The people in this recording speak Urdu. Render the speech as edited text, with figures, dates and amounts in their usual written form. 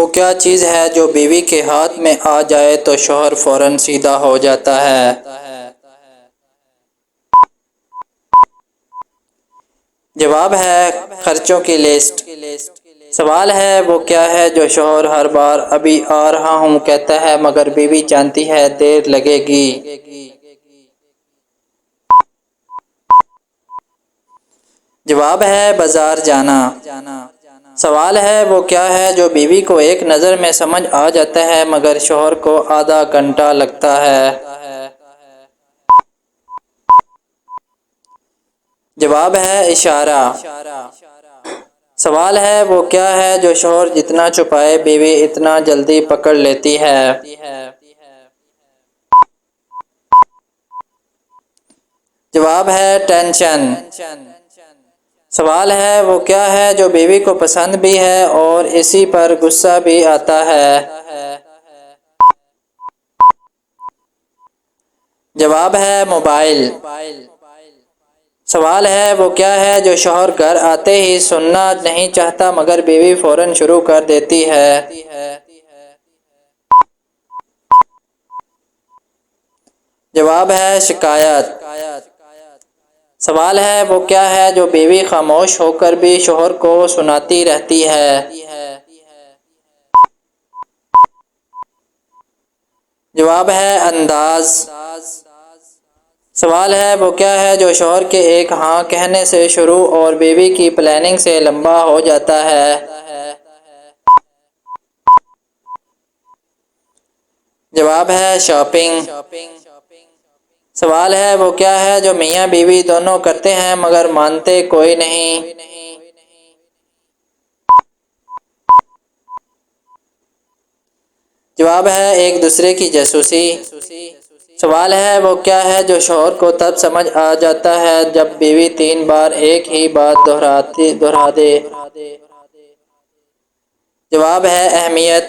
وہ کیا چیز ہے جو بیوی کے ہاتھ میں آ جائے تو شوہر فوراً سیدھا ہو جاتا ہے؟ جواب ہے خرچوں کی لسٹ۔ سوال ہے وہ کیا ہے جو شوہر ہر بار ابھی آ رہا ہوں کہتا ہے مگر بیوی جانتی ہے دیر لگے گی؟ جواب ہے بازار جانا۔ سوال ہے وہ کیا ہے جو بیوی کو ایک نظر میں سمجھ آ جاتا ہے مگر شوہر کو آدھا گھنٹہ لگتا ہے؟ جواب ہے اشارہ۔ سوال ہے وہ کیا ہے جو شوہر جتنا چھپائے بیوی اتنا جلدی پکڑ لیتی ہے؟ جواب ہے ٹینشن۔ سوال ہے وہ کیا ہے جو بیوی کو پسند بھی ہے اور اسی پر غصہ بھی آتا ہے؟ جواب ہے موبائل۔ سوال ہے وہ کیا ہے جو شوہر گھر آتے ہی سننا نہیں چاہتا مگر بیوی فوراً شروع کر دیتی ہے؟ جواب ہے شکایت۔ سوال ہے وہ کیا ہے جو بیوی خاموش ہو کر بھی شوہر کو سناتی رہتی ہے؟ جواب ہے انداز۔ سوال ہے وہ کیا ہے جو شوہر کے ایک ہاں کہنے سے شروع اور بیوی کی پلاننگ سے لمبا ہو جاتا ہے؟ جواب ہے شاپنگ۔ سوال ہے وہ کیا ہے جو میاں بیوی دونوں کرتے ہیں مگر مانتے کوئی نہیں؟ جواب ہے ایک دوسرے کی جاسوسی۔ سوال ہے وہ کیا ہے جو شوہر کو تب سمجھ آ جاتا ہے جب بیوی 3 بار ایک ہی بات دہرا دے؟ جواب ہے اہمیت۔